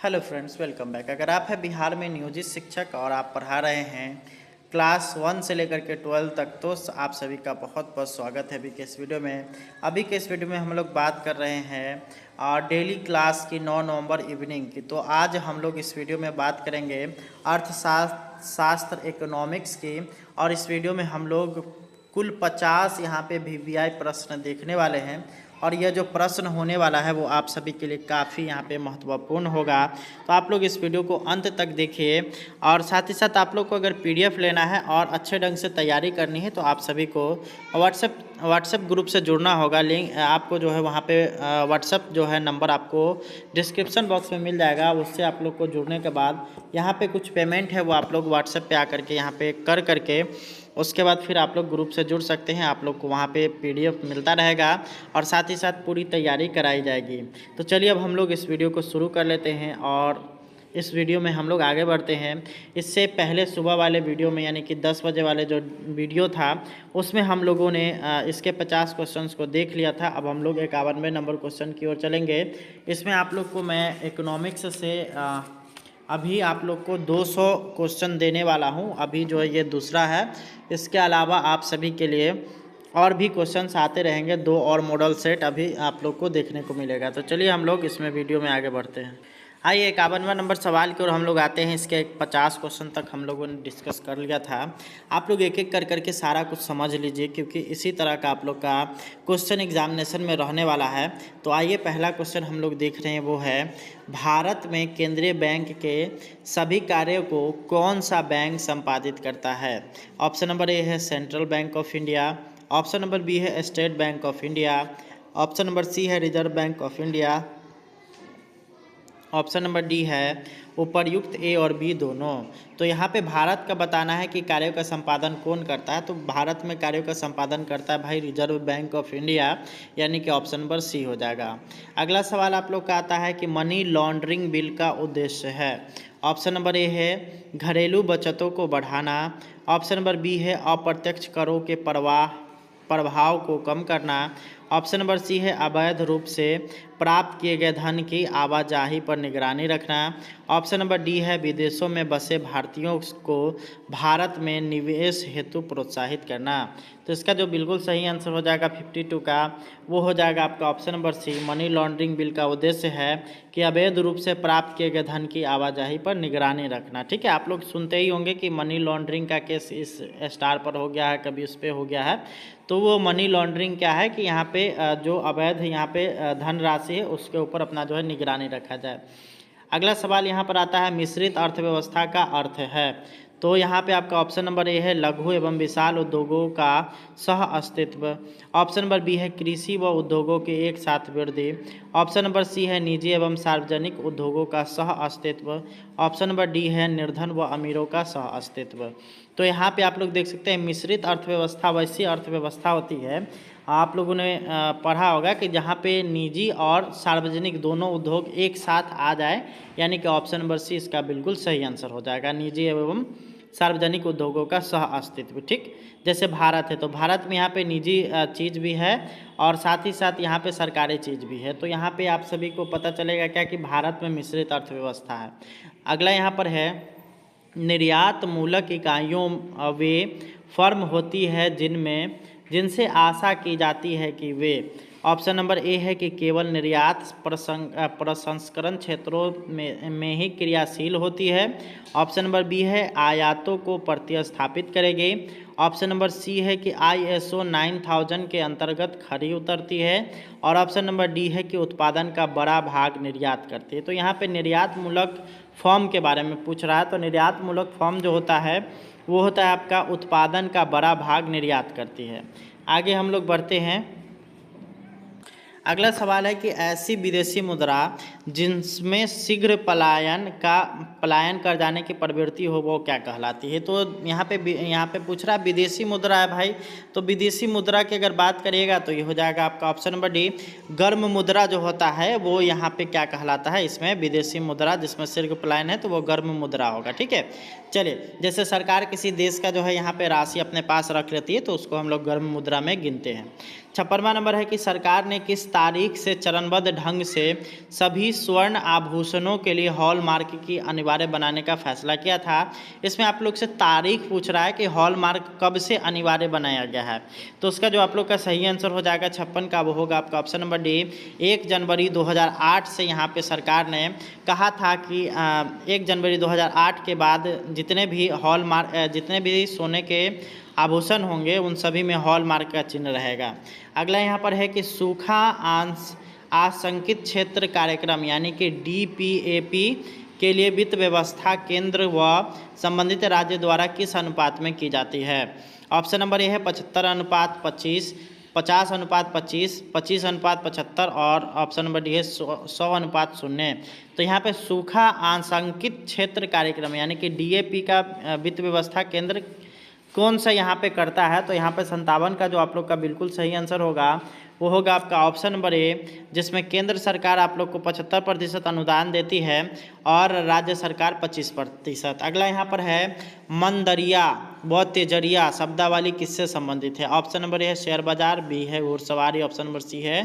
Hello friends, welcome back. अगर आप हैं बिहार में नियोजित शिक्षक और आप पढ़ा रहे हैं क्लास 1 से लेकर के 12 तक, तो आप सभी का बहुत बहुत स्वागत है अभी के इस वीडियो में। अभी के इस वीडियो में हम लोग बात कर रहे हैं डेली क्लास की 9 नवंबर इवनिंग की। तो आज हम लोग इस वीडियो में बात करेंगे अर्थशास्त्र इकोनॉमिक्स की, और इस वीडियो में हम लोग कुल 50 यहाँ पे वीवीआई प्रश्न देखने वाले हैं। और यह जो प्रश्न होने वाला है वो आप सभी के लिए काफ़ी यहाँ पे महत्वपूर्ण होगा। तो आप लोग इस वीडियो को अंत तक देखिए, और साथ ही साथ आप लोग को अगर पीडीएफ लेना है और अच्छे ढंग से तैयारी करनी है तो आप सभी को व्हाट्सएप ग्रुप से जुड़ना होगा। लिंक आपको जो है वहाँ पे व्हाट्सएप जो है नंबर आपको डिस्क्रिप्शन बॉक्स में मिल जाएगा। उससे आप लोग को जुड़ने के बाद यहाँ पे कुछ पेमेंट है वो आप लोग व्हाट्सएप पे आकर के यहाँ पे कर करके उसके बाद फिर आप लोग ग्रुप से जुड़ सकते हैं। आप लोग को वहाँ पे पीडीएफ मिलता रहेगा और साथ ही साथ पूरी तैयारी कराई जाएगी। तो चलिए अब हम लोग इस वीडियो को शुरू कर लेते हैं और इस वीडियो में हम लोग आगे बढ़ते हैं। इससे पहले सुबह वाले वीडियो में यानी कि 10 बजे वाले जो वीडियो था उसमें हम लोगों ने इसके 50 क्वेश्चंस को देख लिया था। अब हम लोग 51वें नंबर क्वेश्चन की ओर चलेंगे। इसमें आप लोग को मैं इकोनॉमिक्स से अभी आप लोग को 200 क्वेश्चन देने वाला हूं। अभी जो है ये दूसरा है। इसके अलावा आप सभी के लिए और भी क्वेश्चंस आते रहेंगे। 2 और मॉडल सेट अभी आप लोग को देखने को मिलेगा। तो चलिए हम लोग इसमें वीडियो में आगे बढ़ते हैं। आइए 51वां नंबर सवाल की ओर हम लोग आते हैं। इसके 50 क्वेश्चन तक हम लोगों ने डिस्कस कर लिया था। आप लोग एक एक कर करके सारा कुछ समझ लीजिए, क्योंकि इसी तरह का आप लोग का क्वेश्चन एग्जामिनेशन में रहने वाला है। तो आइए पहला क्वेश्चन हम लोग देख रहे हैं, वो है भारत में केंद्रीय बैंक के सभी कार्यों को कौन सा बैंक संपादित करता है। ऑप्शन नंबर ए है Central Bank of India, option number B है State Bank of India, option number C है Reserve Bank of India, option number D है उपर्युक्त ए और बी दोनों। तो यहाँ पे भारत का बताना है कि कार्यों का संपादन कौन करता है। तो भारत में कार्यों का संपादन करता है भाई रिजर्व बैंक ऑफ इंडिया, यानी कि ऑप्शन नंबर सी हो जाएगा। अगला सवाल आप लोग का आता है कि मनी लॉन्ड्रिंग बिल का उद्देश्य है। ऑप्शन नंबर ए है घरेलू बचतों को बढ़ाना, ऑप्शन नंबर बी है अप्रत्यक्ष करों के प्रभाव को कम करना, ऑप्शन नंबर सी है अवैध रूप से प्राप्त किए गए धन की आवाजाही पर निगरानी रखना, ऑप्शन नंबर डी है विदेशों में बसे भारतीयों को भारत में निवेश हेतु प्रोत्साहित करना। तो इसका जो बिल्कुल सही आंसर हो जाएगा 52 का, वो हो जाएगा आपका option number C. Money laundering bill का उद्देश्य है कि अवैध रूप से प्राप्त किए गए धन की आवाजाही पर निगरानी रखना। ठीक है, आप लोग सुनते ही होंगे कि मनी लॉन्ड्रिंग का केस इस स्टार पर हो गया है, कभी उस पर हो गया है। तो वो मनी लॉन्ड्रिंग क्या है कि यहाँ पे जो अवैध यहाँ पे धन राशि है उसके ऊपर अपना जो है निगरानी रखा जाए। अगला सवाल यहाँ पर आता है मिश्रित अर्थव्यवस्था का अर्थ है। तो यहाँ पे आपका ऑप्शन नंबर ए है लघु एवं विशाल उद्योगों का सह अस्तित्व, ऑप्शन नंबर बी है कृषि व उद्योगों के एक साथ वृद्धि, ऑप्शन नंबर सी है निजी एवं सार्वजनिक उद्योगों का सह अस्तित्व, ऑप्शन नंबर डी है निर्धन व अमीरों का सह अस्तित्व। तो यहाँ पे आप लोग देख सकते हैं मिश्रित अर्थव्यवस्था वैसी अर्थव्यवस्था होती है, आप लोगों ने पढ़ा होगा कि जहाँ पे निजी और सार्वजनिक दोनों उद्योग एक साथ आ जाए, यानी कि ऑप्शन नंबर सी इसका बिल्कुल सही आंसर हो जाएगा, निजी एवं सार्वजनिक उद्योगों का सह अस्तित्व। ठीक, जैसे भारत है तो भारत में यहाँ पे निजी चीज़ भी है और साथ ही साथ यहाँ पे सरकारी चीज़ भी है। तो यहाँ पे आप सभी को पता चलेगा क्या कि भारत में मिश्रित अर्थव्यवस्था है। अगला यहाँ पर है निर्यात मूलक इकाइयों वे फर्म होती है जिनसे आशा की जाती है कि वे, ऑप्शन नंबर ए है कि केवल निर्यात प्रसंस्करण क्षेत्रों में ही क्रियाशील होती है, ऑप्शन नंबर बी है आयातों को प्रतिस्थापित करेगी, ऑप्शन नंबर सी है कि ISO 9000 के अंतर्गत खरी उतरती है, और ऑप्शन नंबर डी है कि उत्पादन का बड़ा भाग निर्यात करती है। तो यहाँ पे निर्यात मूलक फॉर्म के बारे में पूछ रहा है। तो निर्यात मूलक फॉर्म जो होता है वो होता है आपका उत्पादन का बड़ा भाग निर्यात करती है। आगे हम लोग बढ़ते हैं। अगला सवाल है कि ऐसी विदेशी मुद्रा जिनमें शीघ्र पलायन कर जाने की प्रवृत्ति हो वो क्या कहलाती है। तो यहाँ पे पूछ रहा है विदेशी मुद्रा है भाई। तो विदेशी मुद्रा की अगर बात करिएगा तो ये हो जाएगा आपका ऑप्शन नंबर डी गर्म मुद्रा जो होता है वो यहाँ पे क्या कहलाता है। इसमें विदेशी मुद्रा जिसमें शीघ्र पलायन है तो वो गर्म मुद्रा होगा। ठीक है, चलिए जैसे सरकार किसी देश का जो है यहाँ पे राशि अपने पास रख लेती है तो उसको हम लोग गर्म मुद्रा में गिनते हैं। 56वां नंबर है कि सरकार ने किस तारीख से चरणबद्ध ढंग से सभी स्वर्ण आभूषणों के लिए हॉलमार्क की अनिवार्य बनाने का फैसला किया था। इसमें आप लोग से तारीख पूछ रहा है कि हॉलमार्क कब से अनिवार्य बनाया गया है। तो उसका जो आप लोग का सही आंसर हो जाएगा 56 का, वो होगा आपका ऑप्शन नंबर डी। 1 जनवरी 2008 से यहाँ पे सरकार ने कहा था कि 1 जनवरी 2008 के बाद जितने भी सोने के आभूषण होंगे उन सभी में हॉलमार्क का चिन्ह रहेगा। अगला यहाँ पर है कि सूखा आशंकित क्षेत्र कार्यक्रम यानी कि DPAP के लिए वित्त व्यवस्था केंद्र व संबंधित राज्य द्वारा किस अनुपात में की जाती है। ऑप्शन नंबर ए है 75:25, 50:25, 25:75 और ऑप्शन नंबर डी है 100:0। तो यहाँ पे सूखा आशंकित क्षेत्र कार्यक्रम यानी कि DAP का वित्त व्यवस्था केंद्र कौन सा यहाँ पे करता है। तो यहाँ पे 57 का जो आप लोग का बिल्कुल सही आंसर होगा वो होगा आपका ऑप्शन नंबर ए, जिसमें केंद्र सरकार आप लोग को 75% अनुदान देती है और राज्य सरकार 25%। अगला यहाँ पर है मंदरिया व तेजरिया शब्दावली किससे संबंधित है। ऑप्शन नंबर ए है शेयर बाजार, बी है घुड़सवारी, ऑप्शन नंबर सी है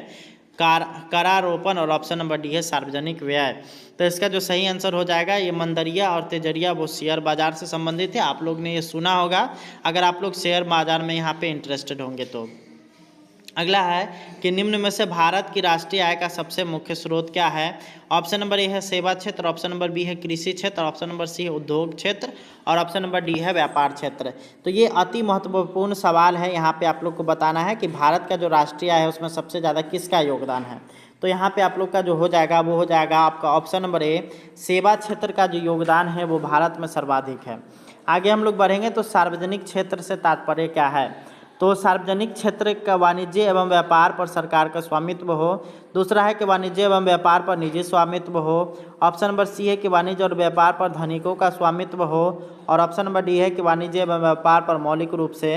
करारोपण और ऑप्शन नंबर डी है सार्वजनिक व्यय। तो इसका जो सही आंसर हो जाएगा ये मंदरिया और तेजरिया वो शेयर बाजार से संबंधित है। आप लोग ने ये सुना होगा अगर आप लोग शेयर बाजार में यहाँ पे इंटरेस्टेड होंगे तो। अगला है कि निम्न में से भारत की राष्ट्रीय आय का सबसे मुख्य स्रोत क्या है। ऑप्शन नंबर ए है सेवा क्षेत्र, ऑप्शन नंबर बी है कृषि क्षेत्र, ऑप्शन नंबर सी है उद्योग क्षेत्र और ऑप्शन नंबर डी है व्यापार क्षेत्र। तो ये अति महत्वपूर्ण सवाल है। यहाँ पे आप लोग को बताना है कि भारत का जो राष्ट्रीय आय है उसमें सबसे ज़्यादा किसका योगदान है। तो यहाँ पे आप लोग का जो हो जाएगा वो हो जाएगा आपका ऑप्शन नंबर ए, सेवा क्षेत्र का जो योगदान है वो भारत में सर्वाधिक है। आगे हम लोग बढ़ेंगे तो सार्वजनिक क्षेत्र से तात्पर्य क्या है। तो सार्वजनिक क्षेत्र का वाणिज्य एवं व्यापार पर सरकार का स्वामित्व हो। दूसरा है कि वाणिज्य एवं व्यापार पर निजी स्वामित्व हो। ऑप्शन नंबर सी है कि वाणिज्य और व्यापार पर धनिकों का स्वामित्व हो और ऑप्शन नंबर डी है कि वाणिज्य एवं व्यापार पर मौलिक रूप से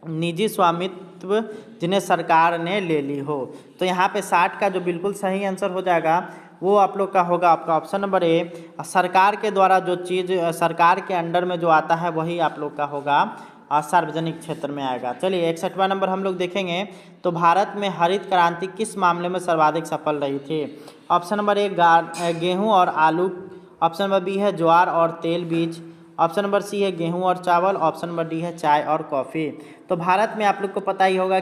निजी स्वामित्व जिन्हें सरकार ने ले ली हो। तो यहाँ पे 60 का जो बिल्कुल सही आंसर हो जाएगा वो आप लोग का होगा आपका ऑप्शन नंबर ए, सरकार के द्वारा जो चीज़ सरकार के अंडर में जो आता है वही आप लोग का होगा सार्वजनिक क्षेत्र में आएगा। चलिए 61वां नंबर हम लोग देखेंगे तो भारत में हरित क्रांति किस मामले में सर्वाधिक सफल रही थी। ऑप्शन नंबर ए गेहूँ और आलू, ऑप्शन नंबर बी है ज्वार और तेल बीज, ऑप्शन नंबर सी है गेहूं और चावल, ऑप्शन नंबर डी है चाय और कॉफ़ी। तो भारत में आप लोग को पता ही होगा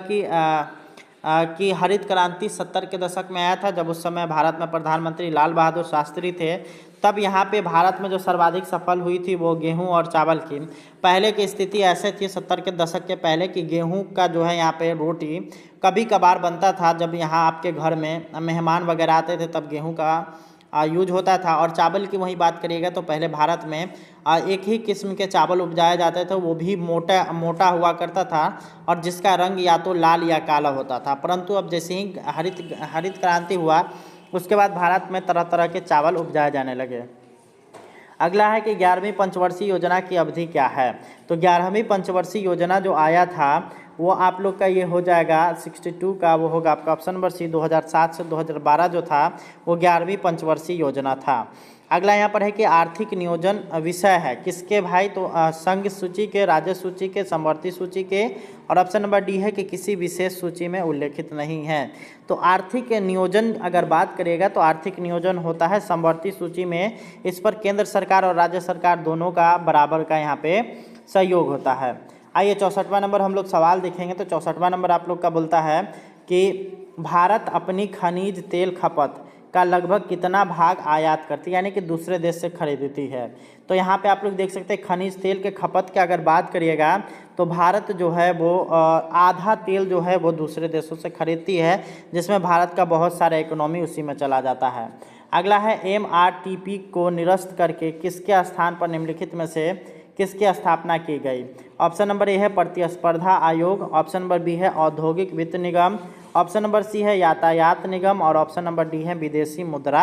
कि हरित क्रांति 70 के दशक में आया था, जब उस समय भारत में प्रधानमंत्री लाल बहादुर शास्त्री थे। तब यहाँ पे भारत में जो सर्वाधिक सफल हुई थी वो गेहूं और चावल की। पहले की स्थिति ऐसे थी 70 के दशक के पहले कि गेहूं का जो है यहाँ पे रोटी कभी कभार बनता था, जब यहाँ आपके घर में मेहमान वगैरह आते थे तब गेहूँ का यूज होता था। और चावल की वही बात करिएगा तो पहले भारत में एक ही किस्म के चावल उपजाए जाते थे, वो भी मोटा हुआ करता था और जिसका रंग या तो लाल या काला होता था। परंतु अब जैसे ही हरित क्रांति हुआ उसके बाद भारत में तरह तरह के चावल उपजाए जाने लगे। अगला है कि 11वीं पंचवर्षीय योजना की अवधि क्या है। तो 11वीं पंचवर्षीय योजना जो आया था वो आप लोग का ये हो जाएगा 62 का, वो होगा आपका ऑप्शन नंबर सी। 2007 से 2012 जो था वो 11वीं पंचवर्षीय योजना था। अगला यहाँ पर है कि आर्थिक नियोजन विषय है किसके भाई। तो संघ सूची के, राज्य सूची के, समवर्ती सूची के और ऑप्शन नंबर डी है कि किसी विशेष सूची में उल्लेखित नहीं है। तो आर्थिक नियोजन अगर बात करिएगा तो आर्थिक नियोजन होता है समवर्ती सूची में। इस पर केंद्र सरकार और राज्य सरकार दोनों का बराबर का यहाँ पे सहयोग होता है। आइए 64वां नंबर हम लोग सवाल देखेंगे। तो 64वां नंबर आप लोग का बोलता है कि भारत अपनी खनिज तेल खपत का लगभग कितना भाग आयात करती है, यानी कि दूसरे देश से खरीदती है। तो यहाँ पे आप लोग देख सकते हैं खनिज तेल के खपत की अगर बात करिएगा तो भारत जो है वो आधा तेल जो है वो दूसरे देशों से खरीदती है, जिसमें भारत का बहुत सारा इकोनॉमी उसी में चला जाता है। अगला है MRTP को निरस्त करके किसके स्थान पर निम्नलिखित में से किसकी स्थापना की गई। ऑप्शन नंबर ए है प्रतिस्पर्धा आयोग, ऑप्शन नंबर बी है औद्योगिक वित्त निगम, ऑप्शन नंबर सी है यातायात निगम और ऑप्शन नंबर डी है विदेशी मुद्रा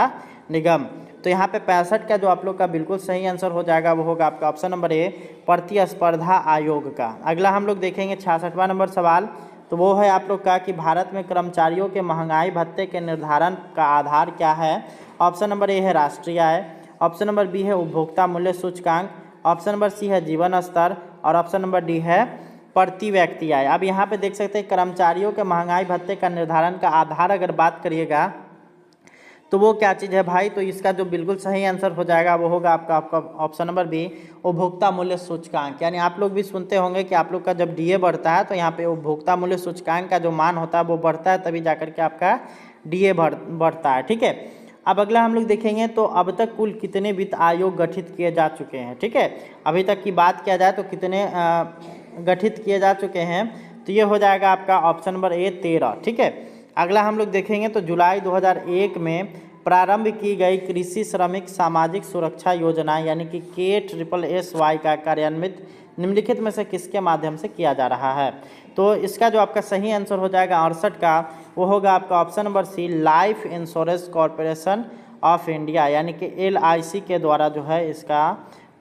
निगम। तो यहाँ पे 65 का जो आप लोग का बिल्कुल सही आंसर हो जाएगा वो होगा आपका ऑप्शन नंबर ए प्रतिस्पर्धा आयोग का। अगला हम लोग देखेंगे 66वां नंबर सवाल। तो वो है आप लोग का कि भारत में कर्मचारियों के महंगाई भत्ते के निर्धारण का आधार क्या है। ऑप्शन नंबर ए है राष्ट्रीय आय, ऑप्शन नंबर बी है उपभोक्ता मूल्य सूचकांक, ऑप्शन नंबर सी है जीवन स्तर और ऑप्शन नंबर डी है प्रति व्यक्ति आय। अब यहाँ पे देख सकते हैं कर्मचारियों के महंगाई भत्ते का निर्धारण का आधार अगर बात करिएगा तो वो क्या चीज़ है भाई? तो इसका जो बिल्कुल सही आंसर हो जाएगा वो होगा आपका ऑप्शन नंबर बी, उपभोक्ता मूल्य सूचकांक। यानी आप लोग भी सुनते होंगे कि आप लोग का जब डीए बढ़ता है तो यहाँ पे उपभोक्ता मूल्य सूचकांक का जो मान होता है वो बढ़ता है, तभी जाकर के आपका डीए बढ़ता है। ठीक है, अब अगला हम लोग देखेंगे तो अब तक कुल कितने वित्त आयोग गठित किए जा चुके हैं। ठीक है, अभी तक की बात किया जाए तो कितने गठित किए जा चुके हैं, तो ये हो जाएगा आपका ऑप्शन नंबर ए 13। ठीक है, अगला हम लोग देखेंगे तो जुलाई 2001 में प्रारंभ की गई कृषि श्रमिक सामाजिक सुरक्षा योजना यानी कि KSSY का कार्यान्वित निम्नलिखित में से किसके माध्यम से किया जा रहा है? तो इसका जो आपका सही आंसर हो जाएगा 68 का, वो होगा आपका option number C, life insurance corporation of India यानी कि LIC के द्वारा जो है इसका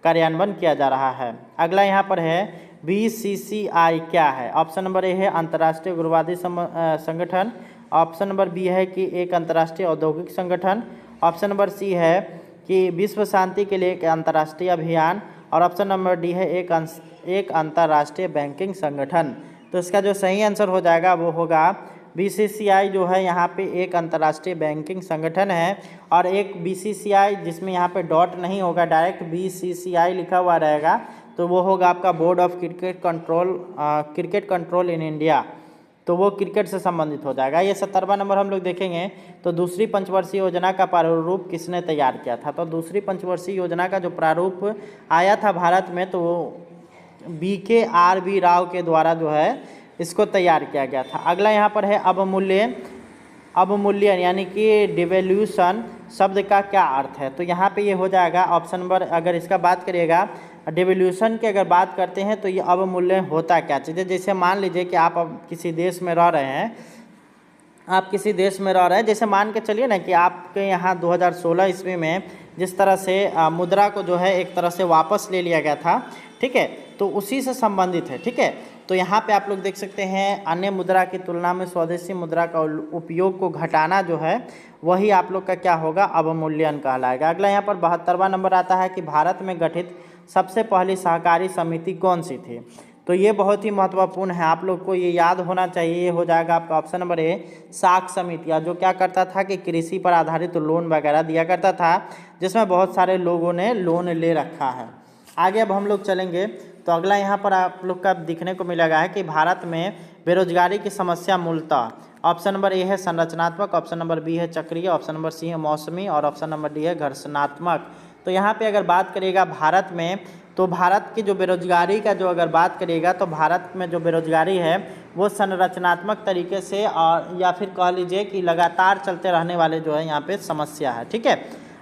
कार्यान्वयन किया जा रहा है। अगला यहाँ पर है BCCI क्या है? ऑप्शन नंबर ए है अंतर्राष्ट्रीय उग्रवादी संगठन, ऑप्शन नंबर बी है कि एक अंतर्राष्ट्रीय औद्योगिक संगठन, ऑप्शन नंबर सी है कि विश्व शांति के लिए एक अंतर्राष्ट्रीय अभियान, और ऑप्शन नंबर डी है एक अंतर्राष्ट्रीय बैंकिंग संगठन। तो इसका जो सही आंसर हो जाएगा वो होगा BCCI जो है यहाँ पे एक अंतर्राष्ट्रीय बैंकिंग संगठन है, और एक BCCI जिसमें यहाँ पे डॉट नहीं होगा, डायरेक्ट BCCI लिखा हुआ रहेगा, तो वो होगा आपका board of cricket control in India. तो वो क्रिकेट से संबंधित हो जाएगा। ये 70वां नंबर हम लोग देखेंगे तो दूसरी पंचवर्षीय योजना का प्रारूप किसने तैयार किया था? तो दूसरी पंचवर्षीय योजना का जो प्रारूप आया था भारत में तो BKRB राव के द्वारा जो है इसको तैयार किया गया था। अगला यहाँ पर है अवमूल्यन यानी कि डिवैल्यूशन शब्द का क्या अर्थ है? तो यहाँ पे ये हो जाएगा ऑप्शन नंबर, अगर इसका बात करिएगा डिवैल्यूशन की अगर बात करते हैं तो ये अवमूल्यन होता क्या चीज़ है? जैसे मान लीजिए कि आप अब किसी देश में रह रहे हैं, जैसे मान के चलिए ना कि आपके यहाँ 2016 ईस्वी में जिस तरह से मुद्रा को जो है एक तरह से वापस ले लिया गया था, ठीक है, तो उसी से संबंधित है। ठीक है, तो यहाँ पे आप लोग देख सकते हैं अन्य मुद्रा की तुलना में स्वदेशी मुद्रा का उपयोग को घटाना जो है वही आप लोग का क्या होगा? अवमूल्यन कहलाएगा। अगला यहाँ पर 72वां नंबर आता है कि भारत में गठित सबसे पहली सहकारी समिति कौन सी थी? तो ये बहुत ही महत्वपूर्ण है, आप लोग को ये याद होना चाहिए। ये हो जाएगा आपका ऑप्शन नंबर ए, साख समितियाँ, जो क्या करता था कि कृषि पर आधारित लोन वगैरह दिया करता था, जिसमें बहुत सारे लोगों ने लोन ले रखा है। आगे अब हम लोग चलेंगे तो अगला यहाँ पर आप लोग का दिखने को मिलेगा है कि भारत में बेरोजगारी की समस्या मूलतः ऑप्शन नंबर ए है संरचनात्मक, ऑप्शन नंबर बी है चक्रीय, ऑप्शन नंबर सी है मौसमी, और ऑप्शन नंबर डी है घर्षणात्मक। तो यहाँ पे अगर बात करिएगा भारत में, तो भारत की जो बेरोजगारी का जो अगर बात करिएगा तो भारत में जो बेरोजगारी है वो संरचनात्मक तरीके से और या फिर कह लीजिए कि लगातार चलते रहने वाले जो है यहाँ पे समस्या है। ठीक है,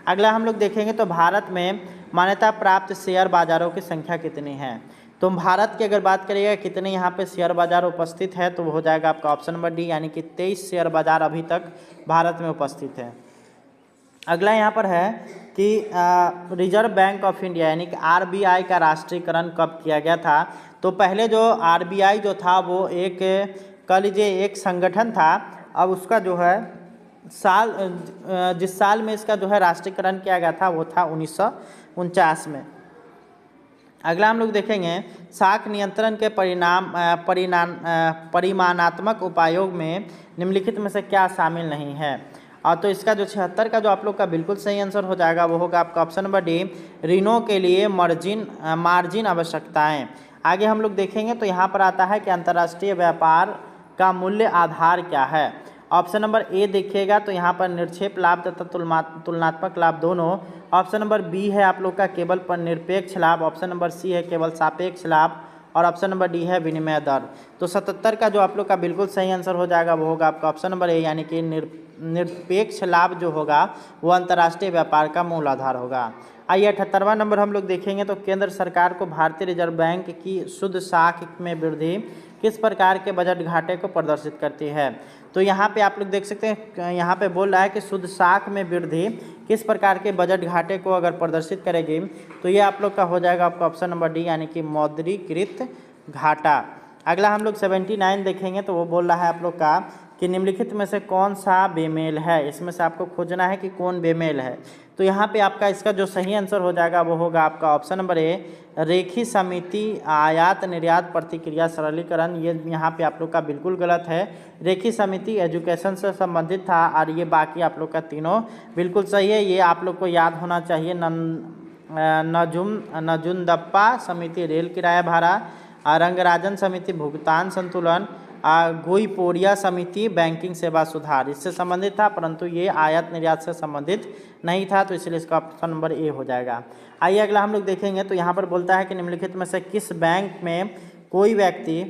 अगला हम लोग देखेंगे तो भारत में मान्यता प्राप्त शेयर बाजारों की संख्या कितनी है? तो भारत की अगर बात करिएगा कितने यहाँ पे शेयर बाजार उपस्थित है, तो वो हो जाएगा आपका ऑप्शन नंबर डी, यानी कि 23 शेयर बाजार अभी तक भारत में उपस्थित है। अगला यहाँ पर है कि रिजर्व बैंक ऑफ इंडिया यानी कि RBI का राष्ट्रीयकरण कब किया गया था? तो पहले जो RBI जो था वो एक कह लीजिए एक संगठन था, अब उसका जो है जिस साल में इसका जो है राष्ट्रीयकरण किया गया था वो था 1949 में। अगला हम लोग देखेंगे साख नियंत्रण के परिमाणात्मक उपायों में निम्नलिखित में से क्या शामिल नहीं है? और तो इसका जो 76 का जो आप लोग का बिल्कुल सही आंसर हो जाएगा वो होगा आपका ऑप्शन नंबर डी, ऋणों के लिए मार्जिन आवश्यकताएं। आगे हम लोग देखेंगे तो यहाँ पर आता है कि अंतर्राष्ट्रीय व्यापार का मूल्य आधार क्या है? ऑप्शन नंबर ए देखिएगा तो यहाँ पर निरपेक्ष लाभ तथा तुलनात्मक लाभ दोनों, ऑप्शन नंबर बी है आप लोग का केवल पर निरपेक्ष लाभ, ऑप्शन नंबर सी है केवल सापेक्ष लाभ, और ऑप्शन नंबर डी है विनिमय दर। तो 77 का जो आप लोग का बिल्कुल सही आंसर हो जाएगा वो होगा आपका ऑप्शन नंबर ए, यानी कि निरपेक्ष लाभ जो होगा वो अंतर्राष्ट्रीय व्यापार का मूल आधार होगा। आइए 78वां नंबर हम लोग देखेंगे तो केंद्र सरकार को भारतीय रिजर्व बैंक की शुद्ध साख में वृद्धि किस प्रकार के बजट घाटे को प्रदर्शित करती है? तो यहाँ पे आप लोग देख सकते हैं यहाँ पे बोल रहा है कि शुद्ध साख में वृद्धि किस प्रकार के बजट घाटे को अगर प्रदर्शित करेगी, तो ये आप लोग का हो जाएगा आपका ऑप्शन नंबर डी, यानी कि मौद्रीकृत घाटा। अगला हम लोग 79 देखेंगे तो वो बोल रहा है आप लोग का कि निम्नलिखित में से कौन सा बेमेल है? इसमें से आपको खोजना है कि कौन बेमेल है। तो यहाँ पे आपका इसका जो सही आंसर हो जाएगा वो होगा आपका ऑप्शन नंबर ए, रेखी समिति आयात निर्यात प्रतिक्रिया सरलीकरण। ये यहाँ पे आप लोग का बिल्कुल गलत है। रेखी समिति एजुकेशन से संबंधित था और ये बाकी आप लोग का तीनों बिल्कुल सही है। ये आप लोग को याद होना चाहिए। नजुंदप्पा समिति रेल किराया भाड़ा, रंगराजन समिति भुगतान संतुलन, गोईपोरिया समिति बैंकिंग सेवा सुधार, इससे संबंधित था, परंतु ये आयात निर्यात से संबंधित नहीं था, तो इसलिए इसका ऑप्शन नंबर ए हो जाएगा। आइए अगला हम लोग देखेंगे। तो यहाँ पर बोलता है कि निम्नलिखित में से किस बैंक में कोई व्यक्ति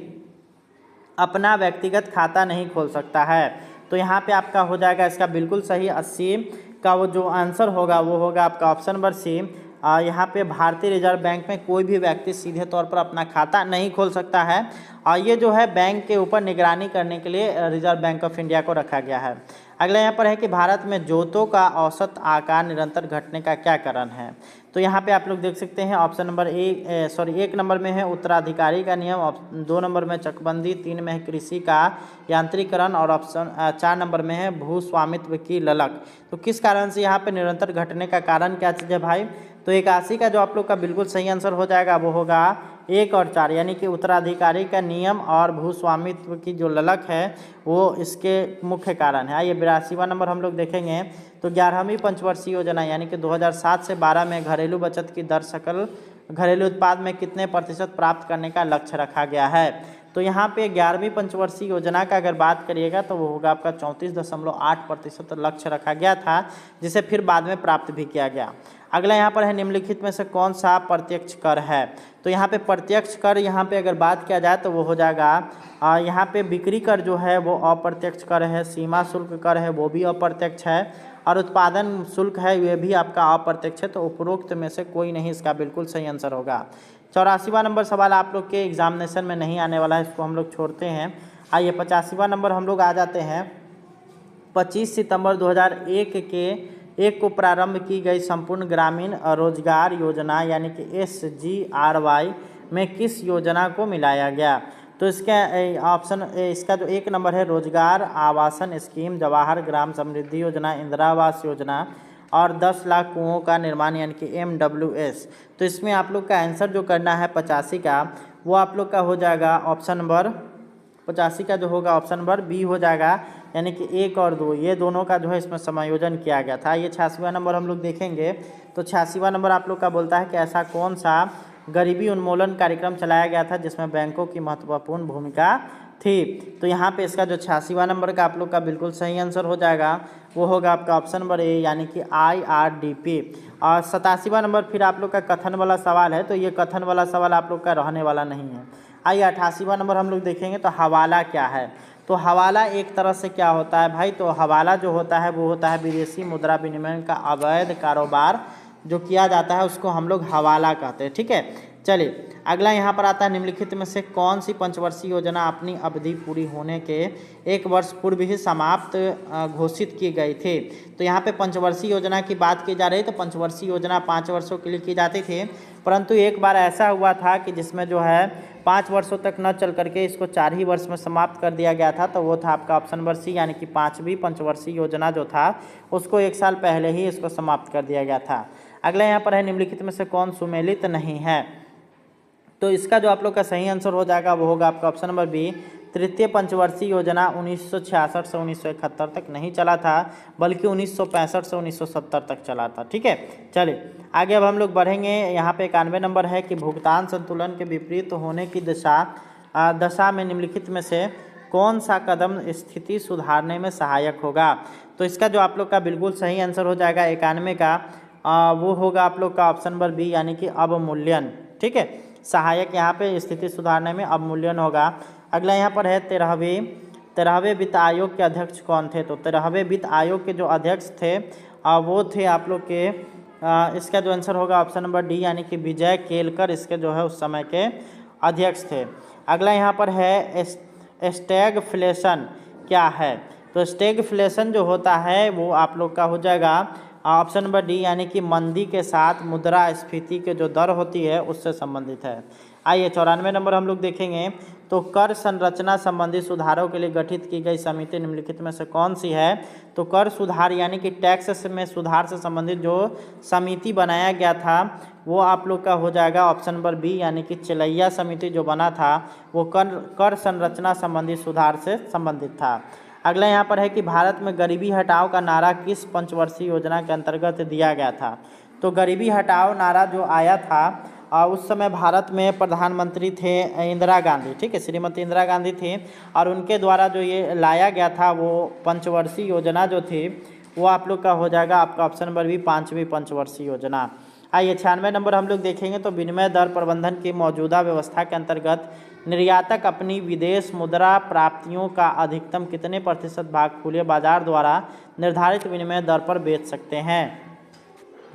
अपना व्यक्तिगत खाता नहीं खोल सकता है। तो यहाँ पे आपका हो जाएगा इसका बिल्कुल सही 80 का वो जो आंसर होगा वो होगा आपका ऑप्शन नंबर सी। यहाँ पे भारतीय रिजर्व बैंक में कोई भी व्यक्ति सीधे तौर पर अपना खाता नहीं खोल सकता है और ये जो है बैंक के ऊपर निगरानी करने के लिए रिजर्व बैंक ऑफ इंडिया को रखा गया है। अगला यहाँ पर है कि भारत में जोतों का औसत आकार निरंतर घटने का क्या कारण है। तो यहाँ पे आप लोग देख सकते हैं ऑप्शन नंबर एक नंबर में है उत्तराधिकारी का नियम, 2 नंबर में चकबंदी, 3 में है कृषि का यांत्रिकरण और ऑप्शन 4 नंबर में है भूस्वामित्व की ललक। तो किस कारण से यहाँ पे निरंतर घटने का कारण क्या चीज़ है भाई। तो 81 का जो आप लोग का बिल्कुल सही आंसर हो जाएगा वो होगा 1 और 4, यानी कि उत्तराधिकारी का नियम और भूस्वामित्व की जो ललक है वो इसके मुख्य कारण है। आइए 82वां नंबर हम लोग देखेंगे। तो 11वीं पंचवर्षीय योजना यानी कि 2007 से 12 में घरेलू बचत की दर सकल घरेलू उत्पाद में कितने प्रतिशत प्राप्त करने का लक्ष्य रखा गया है। तो यहाँ पे 11वीं पंचवर्षीय योजना का अगर बात करिएगा तो वो होगा आपका 34.8% लक्ष्य रखा गया था, जिसे फिर बाद में प्राप्त भी किया गया। अगला यहाँ पर है निम्नलिखित में से कौन सा प्रत्यक्ष कर है। तो यहाँ पे प्रत्यक्ष कर यहाँ पे अगर बात किया जाए तो वो हो जाएगा यहाँ पे बिक्री कर जो है वो अप्रत्यक्ष कर है, सीमा शुल्क कर है वो भी अप्रत्यक्ष है और उत्पादन शुल्क है ये भी आपका अप्रत्यक्ष है। तो उपरोक्त में से कोई नहीं इसका बिल्कुल सही आंसर होगा। 84वां नंबर सवाल आप लोग के एग्जामिनेशन में नहीं आने वाला है, इसको हम लोग छोड़ते हैं। आइए 85वां नंबर हम लोग आ जाते हैं। 25 सितंबर 2001 को प्रारंभ की गई संपूर्ण ग्रामीण रोजगार योजना यानी कि SGRY में किस योजना को मिलाया गया। तो इसका ऑप्शन इसका जो 1 नंबर है रोजगार आवासन स्कीम, जवाहर ग्राम समृद्धि योजना, इंदिरा आवास योजना और 10 लाख कुओं का निर्माण यानी कि MWS। तो इसमें आप लोग का आंसर जो करना है 85 का वो आप लोग का हो जाएगा ऑप्शन नंबर 85 का जो होगा ऑप्शन नंबर बी हो जाएगा, यानी कि 1 और 2 ये दोनों का जो है इसमें समायोजन किया गया था। ये 86वां नंबर हम लोग देखेंगे। तो 86वां नंबर आप लोग का बोलता है कि ऐसा कौन सा गरीबी उन्मूलन कार्यक्रम चलाया गया था जिसमें बैंकों की महत्वपूर्ण भूमिका थी। तो यहाँ पे इसका जो 86वां नंबर का आप लोग का बिल्कुल सही आंसर हो जाएगा वो होगा आपका ऑप्शन नंबर ए यानी कि IRDP। और 87वां नंबर फिर आप लोग का कथन वाला सवाल है, तो ये कथन वाला सवाल आप लोग का रहने वाला नहीं है। आइए 88वां नंबर हम लोग देखेंगे। तो हवाला क्या है। तो हवाला एक तरह से क्या होता है भाई, तो हवाला जो होता है वो होता है विदेशी मुद्रा विनिमय का अवैध कारोबार जो किया जाता है उसको हम लोग हवाला कहते हैं। ठीक है, चलिए अगला यहाँ पर आता है निम्नलिखित में से कौन सी पंचवर्षीय योजना अपनी अवधि पूरी होने के 1 वर्ष पूर्व ही समाप्त घोषित की गई थी। तो यहाँ पे पंचवर्षीय योजना की बात की जा रही है। तो पंचवर्षीय योजना 5 वर्षों के लिए की जाती थी, परंतु एक बार ऐसा हुआ था कि जिसमें जो है 5 वर्षों तक न चल करके इसको 4 ही वर्ष में समाप्त कर दिया गया था। तो वो था आपका ऑप्शन नंबर सी, यानी कि 5वीं पंचवर्षीय योजना जो था उसको 1 साल पहले ही इसको समाप्त कर दिया गया था। अगला यहाँ पर है निम्नलिखित में से कौन सुमेलित नहीं है। तो इसका जो आप लोग का सही आंसर हो जाएगा वो होगा आपका ऑप्शन नंबर बी। तृतीय पंचवर्षीय योजना 1966 से 1971 तक नहीं चला था, बल्कि 1965 से 1970 तक चला था। ठीक है, चलिए आगे अब हम लोग बढ़ेंगे। यहाँ पे 91 नंबर है कि भुगतान संतुलन के विपरीत होने की दशा में निम्नलिखित में से कौन सा कदम स्थिति सुधारने में सहायक होगा। तो इसका जो आप लोग का बिल्कुल सही आंसर हो जाएगा 91 का वो होगा आप लोग का ऑप्शन नंबर बी, यानी कि अवमूल्यन। ठीक है, सहायक यहाँ पे स्थिति सुधारने में अवमूल्यन होगा। अगला यहाँ पर है 13वें वित्त आयोग के अध्यक्ष कौन थे। तो 13वें वित्त आयोग के जो अध्यक्ष थे वो थे आप लोग के इसका जो आंसर होगा ऑप्शन नंबर डी, यानी कि विजय केलकर इसके जो है उस समय के अध्यक्ष थे। अगला यहाँ पर है स्टैगफ्लेशन क्या है। तो स्टैगफ्लेशन जो होता है वो आप लोग का हो जाएगा ऑप्शन नंबर डी, यानी कि मंदी के साथ मुद्रास्फीति के जो दर होती है उससे संबंधित है। आइए 94 नंबर हम लोग देखेंगे। तो कर संरचना संबंधी सुधारों के लिए गठित की गई समिति निम्नलिखित में से कौन सी है? तो कर सुधार यानी कि टैक्स में सुधार से संबंधित जो समिति बनाया गया था वो आप लोग का हो जाएगा ऑप्शन नंबर बी, यानी कि चिलैया समिति जो बना था वो कर संरचना संबंधी सुधार से संबंधित था। अगला यहाँ पर है कि भारत में गरीबी हटाओ का नारा किस पंचवर्षीय योजना के अंतर्गत दिया गया था? तो गरीबी हटाओ नारा जो आया था उस समय भारत में प्रधानमंत्री थे इंदिरा गांधी, ठीक है, श्रीमती इंदिरा गांधी थी, और उनके द्वारा जो ये लाया गया था वो पंचवर्षीय योजना जो थी वो आप लोग का हो जाएगा आपका ऑप्शन नंबर बी, 5वीं पंचवर्षीय योजना। आइए 96 नंबर हम लोग देखेंगे। तो विनिमय दर प्रबंधन की मौजूदा व्यवस्था के अंतर्गत निर्यातक अपनी विदेश मुद्रा प्राप्तियों का अधिकतम कितने प्रतिशत भाग खुले बाजार द्वारा निर्धारित विनिमय दर पर बेच सकते हैं?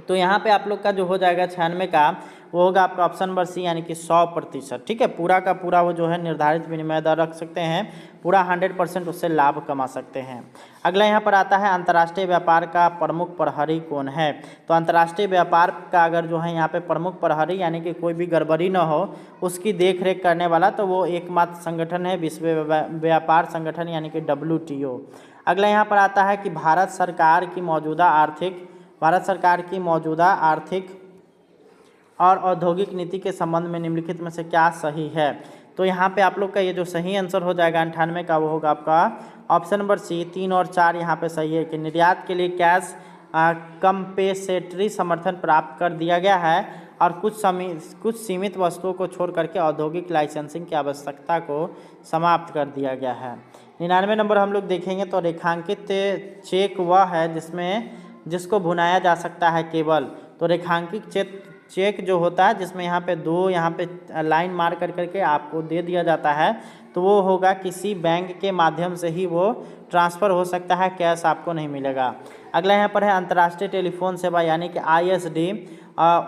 तो यहाँ पे आप लोग का जो हो जाएगा 96 का वो होगा आपका ऑप्शन नंबर सी, यानी कि 100%, ठीक है। पूरा का पूरा वो जो है निर्धारित विनिमय दर रख सकते हैं, पूरा 100% उससे लाभ कमा सकते हैं। अगला यहाँ पर आता है अंतर्राष्ट्रीय व्यापार का प्रमुख प्रहरी कौन है? तो अंतर्राष्ट्रीय व्यापार का अगर जो है यहाँ पे प्रमुख प्रहरी यानी कि कोई भी गड़बड़ी न हो उसकी देखरेख करने वाला तो वो एकमात्र संगठन है विश्व व्यापार संगठन यानी कि WTO। अगला यहाँ पर आता है कि भारत सरकार की मौजूदा आर्थिक और औद्योगिक नीति के संबंध में निम्नलिखित में से क्या सही है? तो यहाँ पे आप लोग का ये जो सही आंसर हो जाएगा 98 का वो होगा आपका ऑप्शन नंबर सी, 3 और 4 यहाँ पे सही है कि निर्यात के लिए कैश कंपेसेटरी समर्थन प्राप्त कर दिया गया है और कुछ सीमित वस्तुओं को छोड़ करके औद्योगिक लाइसेंसिंग की आवश्यकता को समाप्त कर दिया गया है। 99 नंबर हम लोग देखेंगे तो रेखांकित चेक वह है जिसको भुनाया जा सकता है केवल। तो रेखांकित चेक जो होता है जिसमें यहाँ पे दो यहाँ पे लाइन मार करके आपको दे दिया जाता है तो वो होगा किसी बैंक के माध्यम से ही वो ट्रांसफ़र हो सकता है, कैश आपको नहीं मिलेगा। अगला यहाँ पर है अंतर्राष्ट्रीय टेलीफोन सेवा यानी कि ISD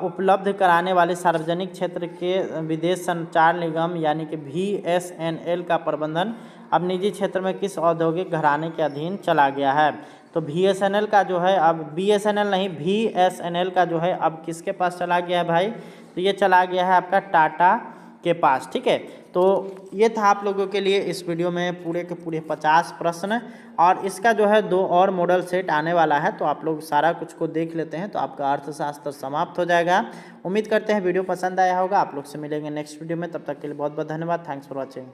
उपलब्ध कराने वाले सार्वजनिक क्षेत्र के विदेश संचार निगम यानी कि VSNL का प्रबंधन अब निजी क्षेत्र में किस औद्योगिक घराने के अधीन चला गया है? तो VSNL का जो है अब BSNL नहीं VSNL का जो है अब किसके पास चला गया है भाई? तो ये चला गया है आपका टाटा के पास, ठीक है। तो ये था आप लोगों के लिए इस वीडियो में पूरे के पूरे 50 प्रश्न और इसका जो है 2 और मॉडल सेट आने वाला है तो आप लोग सारा कुछ को देख लेते हैं तो आपका अर्थशास्त्र समाप्त हो जाएगा। उम्मीद करते हैं वीडियो पसंद आया होगा। आप लोग से मिलेंगे नेक्स्ट वीडियो में, तब तक के लिए बहुत बहुत धन्यवाद। Thanks for watching.